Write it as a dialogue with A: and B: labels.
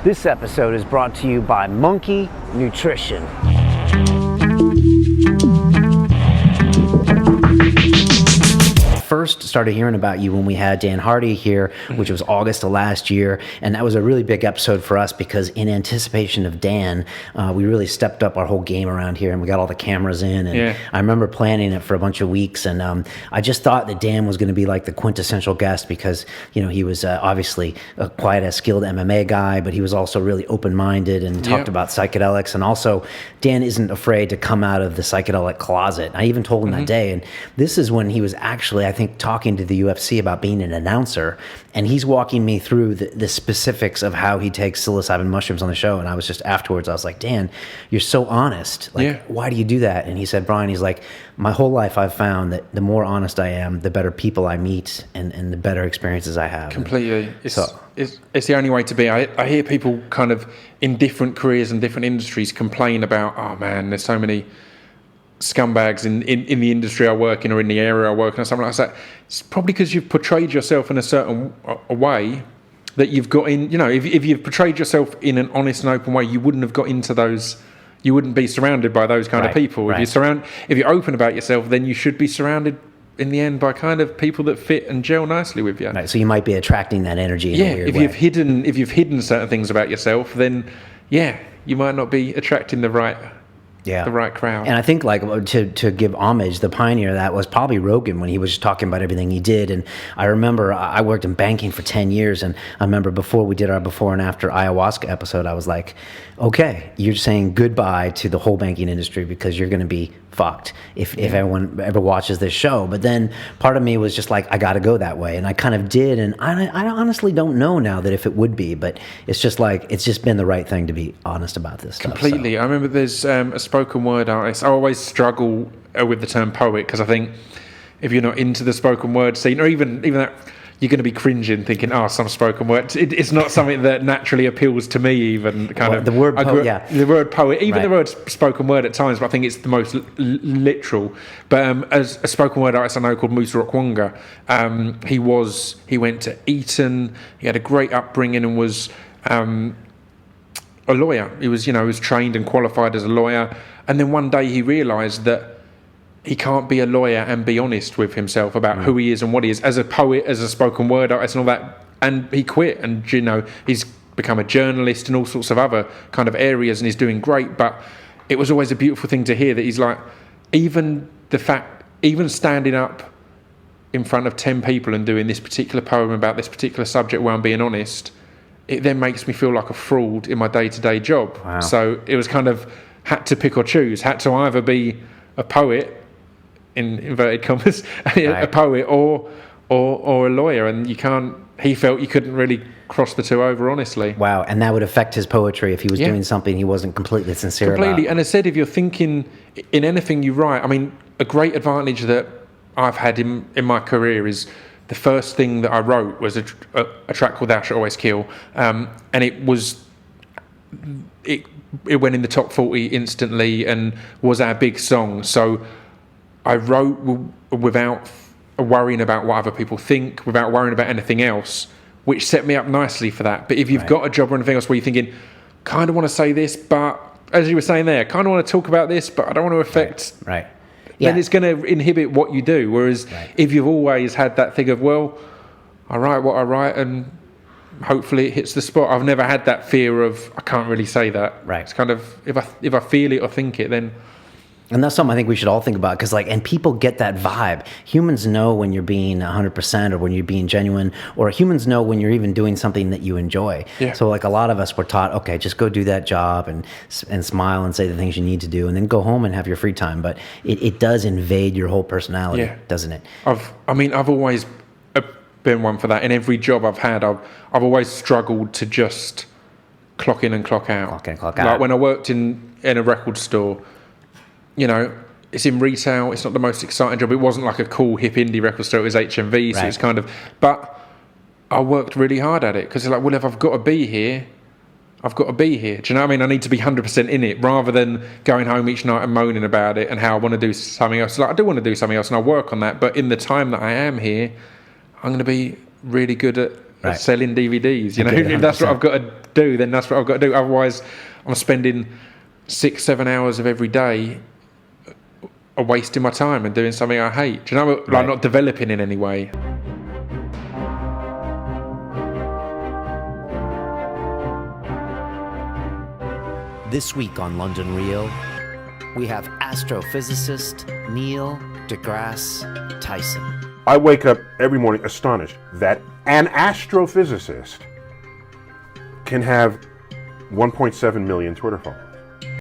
A: This episode is brought to you by Monkey Nutrition. First started hearing about you when we had Dan Hardy here, which was August of last year, and that was a really big episode for us because in anticipation of Dan, we really stepped up our whole game around here and we got all the cameras in, and I remember planning it for a bunch of weeks, and I just thought that Dan was going to be like the quintessential guest because, you know, he was obviously quite a skilled MMA guy, but he was also really open-minded and talked about psychedelics, and also Dan isn't afraid to come out of the psychedelic closet. I even told him that day, and this is when he was actually, I think, talking to the UFC about being an announcer, and he's walking me through the specifics of how he takes psilocybin mushrooms on the show. And I was just afterwards, I was like, Dan, you're so honest. Like, why do you do that? And he said, Brian, he's like, my whole life I've found that the more honest I am, the better people I meet and the better experiences I have.
B: Completely. It's the only way to be. I hear people kind of in different careers and different industries complain about, oh man, there's so many scumbags in the industry I work in or in the area I work in or something like that. It's probably because you've portrayed yourself in a certain way that you've got in, you know, if you've portrayed yourself in an honest and open way, you wouldn't have got into those, you wouldn't be surrounded by those kind of people. If you're open about yourself, then you should be surrounded in the end by kind of people that fit and gel nicely with you.
A: Right, so you might be attracting that energy in a weird way.
B: If you've hidden certain things about yourself, then you might not be attracting the right crowd.
A: And I think, like, to give homage, the pioneer of that was probably Rogan when he was talking about everything he did. And I remember I worked in banking for 10 years, and I remember before we did our before and after ayahuasca episode, I was like, okay, you're saying goodbye to the whole banking industry because you're going to be fucked if everyone ever watches this show. But then part of me was just like, I got to go that way, and I kind of did. And I honestly don't know now that if it would be, but it's just like, it's just been the right thing to be honest about this stuff.
B: Completely. So. I remember there's a spoken word artist. I always struggle with the term poet because I think if you're not into the spoken word scene, or even that, you're going to be cringing thinking, some spoken word. It's not something that naturally appeals to me, even kind of.
A: The word poet,
B: the word poet, even the word spoken word at times, but I think it's the most literal. But as a spoken word artist I know called Musa Okwonga, he went to Eton, he had a great upbringing and was a lawyer. He was trained and qualified as a lawyer. And then one day he realised that he can't be a lawyer and be honest with himself about who he is and what he is as a poet, as a spoken word artist and all that. And he quit, and he's become a journalist and all sorts of other kind of areas, and he's doing great. But it was always a beautiful thing to hear that he's like, even standing up in front of 10 people and doing this particular poem about this particular subject where I'm being honest, it then makes me feel like a fraud in my day-to-day job.
A: Wow.
B: So it was kind of had to pick or choose, had to either be a poet, in inverted commas, a poet or a lawyer, and he felt you couldn't really cross the two over honestly.
A: Wow, and that would affect his poetry if he was doing something he wasn't completely sincere about.
B: And I said, if you're thinking in anything you write, I mean, a great advantage that I've had in my career is the first thing that I wrote was a track called Thou Shalt Always Kill, and it went in the top 40 instantly and was our big song. So I wrote without worrying about what other people think, without worrying about anything else, which set me up nicely for that. But if you've got a job or anything else where you're thinking, kind of want to say this, but as you were saying there, kind of want to talk about this, but I don't want to affect...
A: Right.
B: Then it's going to inhibit what you do. Whereas if you've always had that thing of, well, I write what I write and hopefully it hits the spot. I've never had that fear of, I can't really say that.
A: Right.
B: It's kind of, if I feel it or think it, then...
A: And that's something I think we should all think about, because and people get that vibe. Humans know when you're being 100% or when you're being genuine, or humans know when you're even doing something that you enjoy. Yeah. So a lot of us were taught, okay, just go do that job and smile and say the things you need to do and then go home and have your free time. But it does invade your whole personality, doesn't it? I've
B: always been one for that. In every job I've had, I've always struggled to just clock in and clock out.
A: Clock in and clock out.
B: Like when I worked in a record store, it's in retail. It's not the most exciting job. It wasn't like a cool, hip indie record store. It was HMV, so it's kind of... But I worked really hard at it because it's like, well, if I've got to be here, I've got to be here. Do you know what I mean? I need to be 100% in it rather than going home each night and moaning about it and how I want to do something else. I do want to do something else and I'll work on that. But in the time that I am here, I'm going to be really good at selling DVDs. That's what I've got to do, then that's what I've got to do. Otherwise, I'm spending 6-7 hours of every day wasting my time and doing something I hate. Do you know, like not developing in any way.
A: This week on London Real, we have astrophysicist Neil deGrasse Tyson.
C: I wake up every morning astonished that an astrophysicist can have 1.7 million Twitter followers.